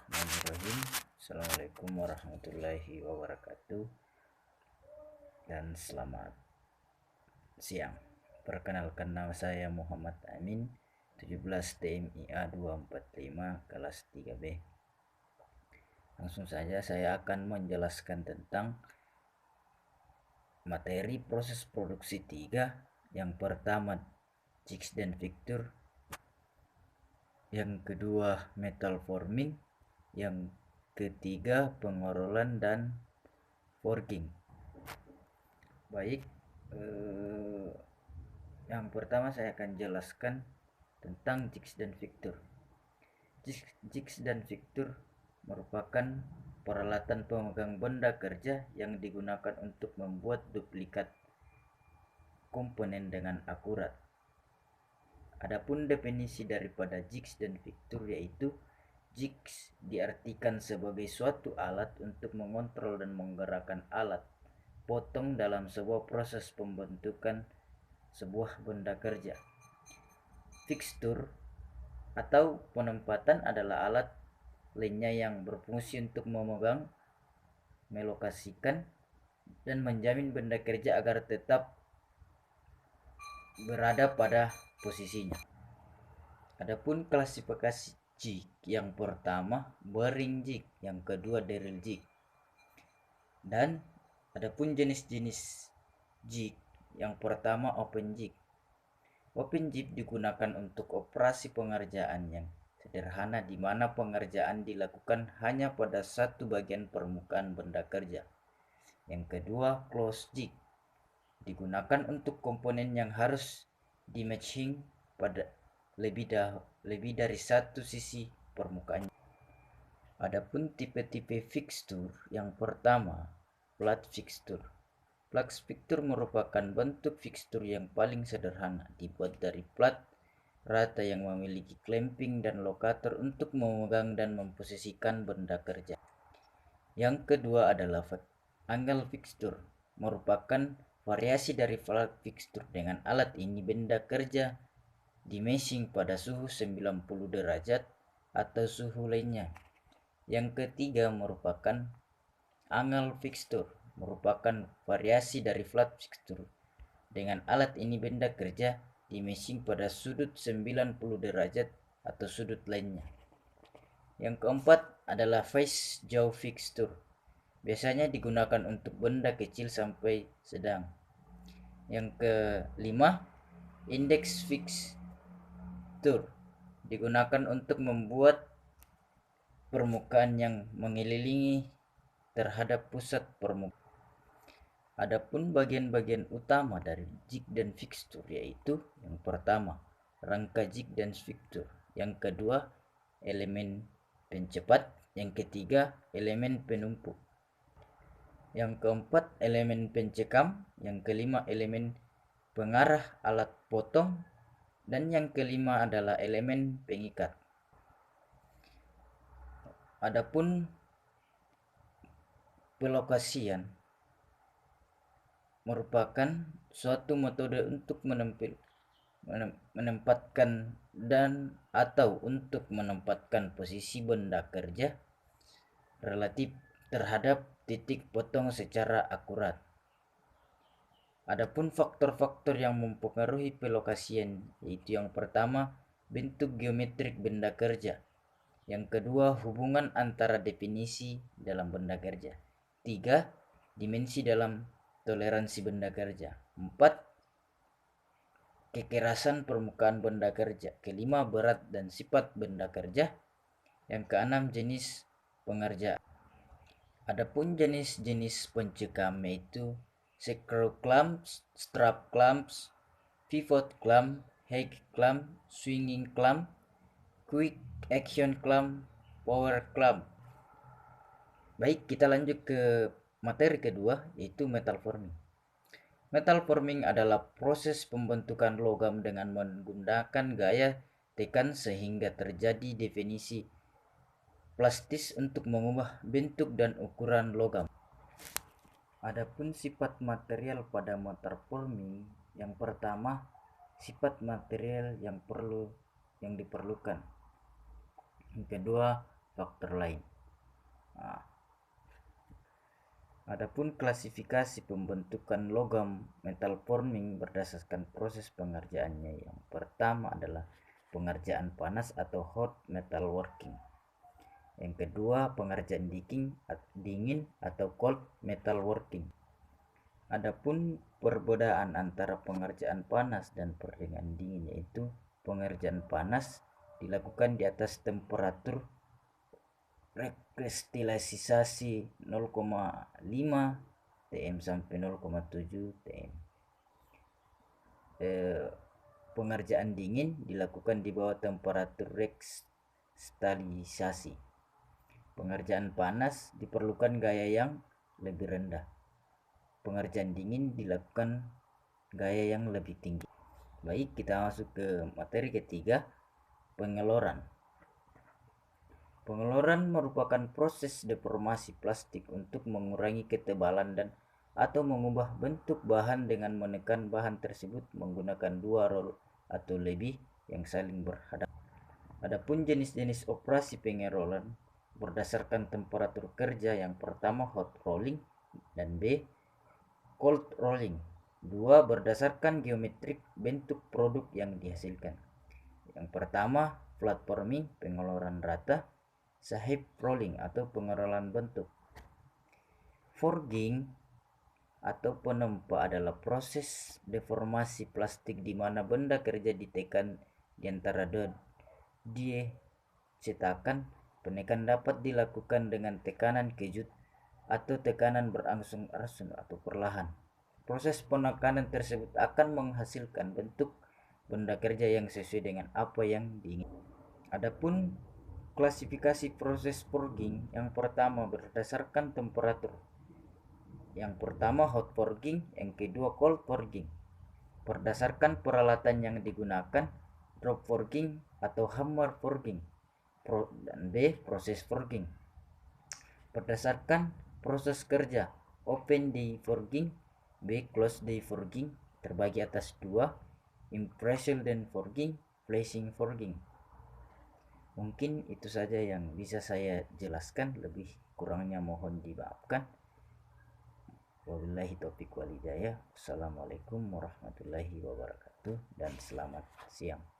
Bismillahirrahmanirrahim. Assalamualaikum warahmatullahi wabarakatuh dan selamat siang. Perkenalkan, nama saya Muhammad Amin, 17 TMIA 245 kelas 3B. Langsung saja saya akan menjelaskan tentang materi proses produksi 3. Yang pertama jigs dan fixture, yang kedua metal forming, yang ketiga pengorolan dan forging. Baik, yang pertama saya akan jelaskan tentang jigs dan fixture. Jigs dan fixture merupakan peralatan pemegang benda kerja yang digunakan untuk membuat duplikat komponen dengan akurat. Adapun definisi daripada jigs dan fixture yaitu jigs diartikan sebagai suatu alat untuk mengontrol dan menggerakkan alat potong dalam sebuah proses pembentukan sebuah benda kerja. Fixture atau penempatan adalah alat lainnya yang berfungsi untuk memegang, melokasikan, dan menjamin benda kerja agar tetap berada pada posisinya. Adapun klasifikasi jig, yang pertama bearing jig, yang kedua drill jig. Dan adapun jenis-jenis jig, yang pertama open jig. Open jig digunakan untuk operasi pengerjaan yang sederhana di mana pengerjaan dilakukan hanya pada satu bagian permukaan benda kerja. Yang kedua close jig, digunakan untuk komponen yang harus di matching pada lebih dari satu sisi permukaan. Adapun tipe-tipe fixture, yang pertama flat fixture. Flat fixture merupakan bentuk fixture yang paling sederhana, dibuat dari plat rata yang memiliki clamping dan lokator untuk memegang dan memposisikan benda kerja. Yang kedua adalah angle fixture, merupakan variasi dari flat fixture. Dengan alat ini benda kerja dimeshing pada suhu 90 derajat atau suhu lainnya. Yang ketiga merupakan angle fixture, merupakan variasi dari flat fixture. Dengan alat ini benda kerja dimeshing pada sudut 90 derajat atau sudut lainnya. Yang keempat adalah face jaw fixture, biasanya digunakan untuk benda kecil sampai sedang. Yang kelima index fixture, digunakan untuk membuat permukaan yang mengelilingi terhadap pusat permukaan. Adapun bagian-bagian utama dari jig dan fixture yaitu yang pertama rangka jig dan fixture, yang kedua elemen pencepat, yang ketiga elemen penumpuk, yang keempat elemen pencekam, yang kelima elemen pengarah alat potong, dan yang kelima adalah elemen pengikat. Adapun pelokasian merupakan suatu metode untuk menempatkan dan atau untuk menempatkan posisi benda kerja relatif terhadap titik potong secara akurat. Adapun faktor-faktor yang mempengaruhi pelokasian yaitu yang pertama bentuk geometrik benda kerja, yang kedua hubungan antara definisi dalam benda kerja, 3 dimensi dalam toleransi benda kerja, 4 kekerasan permukaan benda kerja, kelima berat dan sifat benda kerja, yang keenam jenis pengerjaan. Adapun jenis-jenis pencekam yaitu screw clamps, strap clamps, pivot clamp, hake clamp, swinging clamp, quick action clamp, power clamp. Baik, kita lanjut ke materi kedua yaitu metal forming. Metal forming adalah proses pembentukan logam dengan menggunakan gaya tekan sehingga terjadi definisi plastis untuk mengubah bentuk dan ukuran logam. Adapun sifat material pada metal forming, yang pertama sifat material yang diperlukan. Yang kedua faktor lain. Nah, adapun klasifikasi pembentukan logam metal forming berdasarkan proses pengerjaannya. Yang pertama adalah pengerjaan panas atau hot metal working. Yang kedua, pengerjaan dingin atau cold metal working. Adapun perbedaan antara pengerjaan panas dan pengerjaan dingin yaitu pengerjaan panas dilakukan di atas temperatur rekristilisasi 0,5 tm sampai 0,7 tm. Pengerjaan dingin dilakukan di bawah temperatur rekristilisasi. Pengerjaan panas diperlukan gaya yang lebih rendah. Pengerjaan dingin dilakukan gaya yang lebih tinggi. Baik, kita masuk ke materi ketiga, pengeloran. Pengeloran merupakan proses deformasi plastik untuk mengurangi ketebalan dan atau mengubah bentuk bahan dengan menekan bahan tersebut menggunakan dua roll atau lebih yang saling berhadapan. Adapun jenis-jenis operasi pengeloran berdasarkan temperatur kerja, yang pertama hot rolling dan B cold rolling. Dua, berdasarkan geometrik bentuk produk yang dihasilkan. Yang pertama flat forming, pengeloran rata. Shape rolling atau pengeloran bentuk. Forging atau penempa adalah proses deformasi plastik di mana benda kerja ditekan di antara die cetakan. Penekanan dapat dilakukan dengan tekanan kejut atau tekanan berangsur-angsur atau perlahan. Proses penekanan tersebut akan menghasilkan bentuk benda kerja yang sesuai dengan apa yang diinginkan. Adapun klasifikasi proses forging, yang pertama berdasarkan temperatur. Yang pertama hot forging, yang kedua cold forging. Berdasarkan peralatan yang digunakan, drop forging atau hammer forging. Dan B proses forging. Berdasarkan proses kerja, open day forging, B close day forging, terbagi atas dua, impression dan forging, flashing forging. Mungkin itu saja yang bisa saya jelaskan, lebih kurangnya mohon dimaafkan. Wabillahi taufiq wal hidayah. Assalamualaikum warahmatullahi wabarakatuh dan selamat siang.